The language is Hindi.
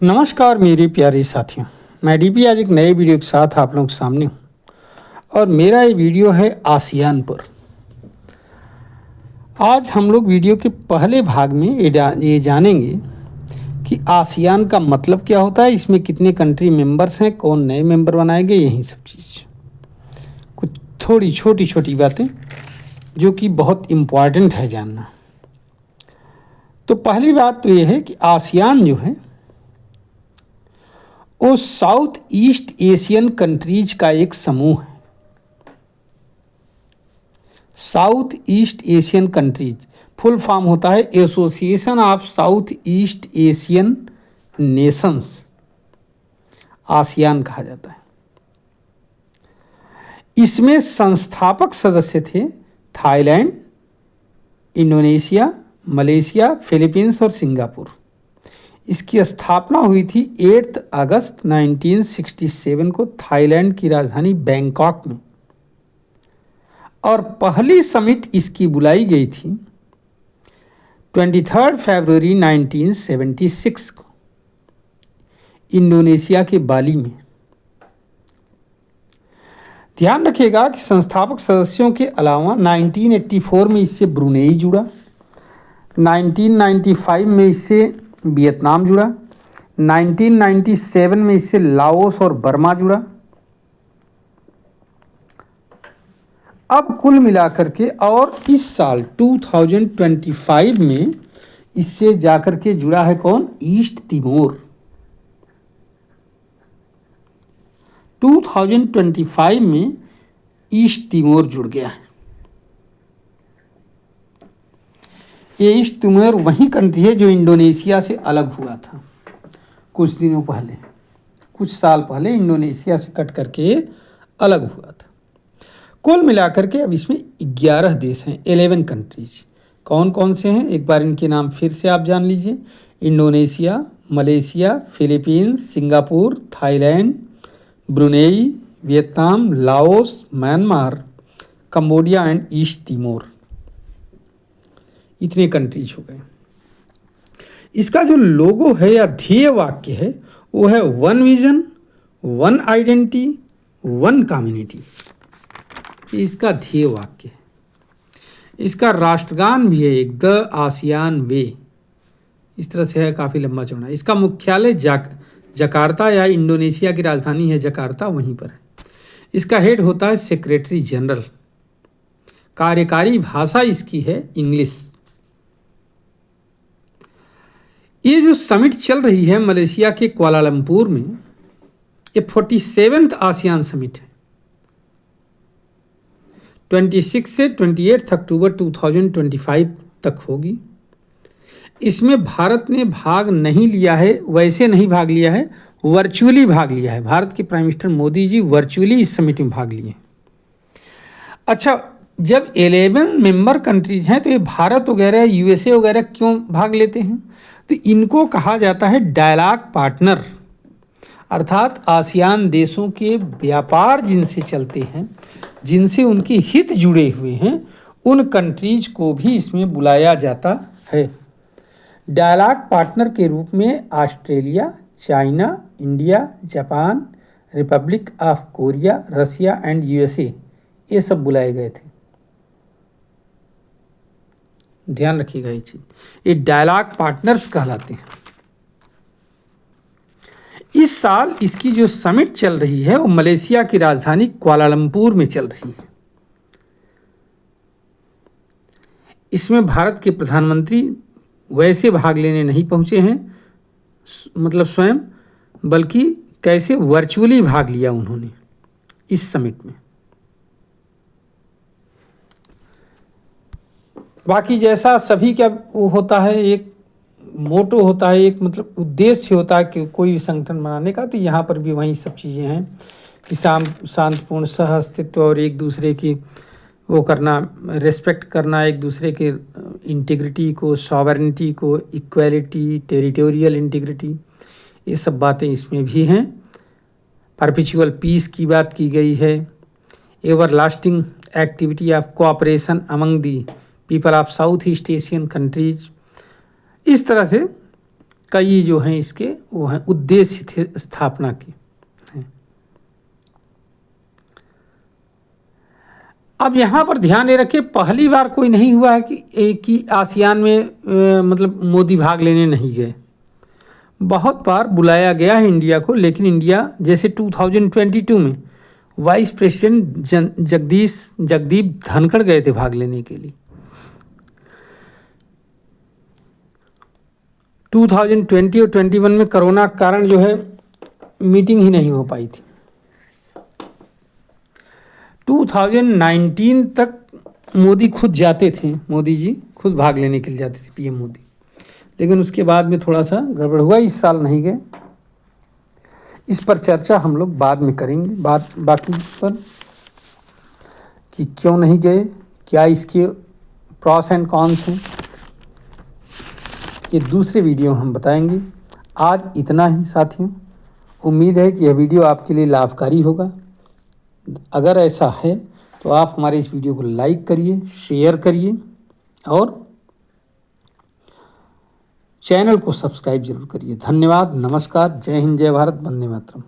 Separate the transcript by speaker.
Speaker 1: नमस्कार मेरे प्यारे साथियों। मैं डीपी आज एक नए वीडियो के साथ आप लोगों के सामने हूँ और मेरा ये वीडियो है आसियान पर। आज हम लोग वीडियो के पहले भाग में ये जानेंगे कि आसियान का मतलब क्या होता है, इसमें कितने कंट्री मेंबर्स हैं, कौन नए मेंबर बनाए गए, यही सब चीज़, कुछ थोड़ी छोटी छोटी बातें जो कि बहुत इम्पॉर्टेंट है जानना। तो पहली बात तो ये है कि आसियान जो है वो साउथ ईस्ट एशियन कंट्रीज का एक समूह है। South east Asian countries full form होता है association of south east Asian Nations, ASEAN कहा जाता है। इसमें संस्थापक सदस्य थे थाईलैंड, इंडोनेशिया, मलेशिया, फिलीपींस और सिंगापुर। इसकी स्थापना हुई थी 8 अगस्त 1967 को थाईलैंड की राजधानी बैंकॉक में और पहली समिट इसकी बुलाई गई थी 23 फरवरी 1976 को इंडोनेशिया के बाली में। ध्यान रखिएगा कि संस्थापक सदस्यों के अलावा 1984 में इससे ब्रुनेई जुड़ा, 1995 में इससे वियतनाम जुड़ा, 1997 में इससे लाओस और बर्मा जुड़ा। अब कुल मिलाकर के और इस साल 2025 में इससे जाकर के जुड़ा है कौन? East Timor. 2025 में ईस्ट तिमोर जुड़ गया है। ये ईस्ट तिमोर वही कंट्री है जो इंडोनेशिया से अलग हुआ था कुछ दिनों पहले, कुछ साल पहले इंडोनेशिया से कट करके अलग हुआ था। कुल मिलाकर के अब इसमें 11 देश हैं, 11 कंट्रीज। कौन कौन से हैं एक बार इनके नाम फिर से आप जान लीजिए। Indonesia, Malaysia, Philippines, Singapore, Thailand, Brunei, Vietnam, Laos, Myanmar, Cambodia and east Timor. इतने कंट्रीज हो गए। इसका जो लोगो है या ध्येय वाक्य है वो है one vision, one identity, one community. इसका ध्येय वाक्य है। इसका राष्ट्रगान भी है एक, द आसियान वे, इस तरह से है, काफ़ी लंबा चौड़ा। इसका मुख्यालय जकार्ता या इंडोनेशिया की राजधानी है जकार्ता, वहीं पर है। इसका हेड होता है सेक्रेटरी जनरल। कार्यकारी भाषा इसकी है इंग्लिश। ये जो समिट चल रही है मलेशिया के कुआलालंपुर में, ये 47th आसियान समिट है। 26 से 28 अक्टूबर 2025 तक होगी। इसमें भारत ने भाग नहीं लिया है, वैसे नहीं भाग लिया है, वर्चुअली भाग लिया है। भारत के prime minister Modi ji virtually इस समिट में भाग लिए। अच्छा, जब 11 मेंबर कंट्रीज हैं तो ये भारत वगैरह, यूएसए वगैरह क्यों भाग लेते हैं? तो इनको कहा जाता है डायलॉग पार्टनर, अर्थात आसियान देशों के व्यापार जिनसे चलते हैं, जिनसे उनके हित जुड़े हुए हैं, उन कंट्रीज को भी इसमें बुलाया जाता है। डायलॉग पार्टनर के रूप में Australia, China, India, Japan, Republic of Korea, Russia and USA, ये सब बुलाए गए थे। ध्यान रखिएगा ये चीज, ये डायलॉग पार्टनर्स कहलाते हैं। इस साल इसकी जो समिट चल रही है वो मलेशिया की राजधानी कुआलालंपुर में चल रही है। इसमें भारत के प्रधानमंत्री वैसे भाग लेने नहीं पहुंचे हैं, मतलब स्वयं, बल्कि कैसे वर्चुअली भाग लिया उन्होंने इस समिट में। बाकी जैसा सभी का वो होता है, एक मोटो होता है, एक मतलब उद्देश्य होता है कि कोई भी संगठन बनाने का, तो यहाँ पर भी वही सब चीज़ें हैं कि शांतिपूर्ण सह अस्तित्व और एक दूसरे की वो करना, रेस्पेक्ट करना एक दूसरे के इंटीग्रिटी को, सॉवरेनिटी को, इक्वालिटी, टेरिटोरियल इंटीग्रिटी, ये सब बातें इसमें भी हैं। परपेचुअल पीस की बात की गई है। Ever lasting activity of cooperation among the people of south east Asian countries. इस तरह से कई जो हैं इसके वो हैं उद्देश्य थे स्थापना के। अब यहाँ पर ध्यान ये रखिए, पहली बार कोई नहीं हुआ है कि एक ही आसियान में मतलब मोदी भाग लेने नहीं गए। बहुत बार बुलाया गया है इंडिया को, लेकिन इंडिया जैसे 2022 में वाइस प्रेसिडेंट जगदीप धनखड़ गए थे भाग लेने के लिए। 2020 और 21 में कोरोना के कारण जो है मीटिंग ही नहीं हो पाई थी। 2019 तक मोदी खुद जाते थे, मोदी जी खुद भाग लेने के लिए जाते थे, पीएम मोदी, लेकिन उसके बाद में थोड़ा सा गड़बड़ हुआ, इस साल नहीं गए। इस पर चर्चा हम लोग बाद में करेंगे, बाकी पर कि क्यों नहीं गए, क्या इसके प्रॉस एंड कॉन्स हैं, ये दूसरे वीडियो में हम बताएंगे। आज इतना ही साथियों, उम्मीद है कि यह वीडियो आपके लिए लाभकारी होगा। अगर ऐसा है तो आप हमारे इस वीडियो को लाइक करिए, शेयर करिए और चैनल को सब्सक्राइब जरूर करिए। धन्यवाद, नमस्कार, जय हिंद, जय भारत, वंदे मातरम।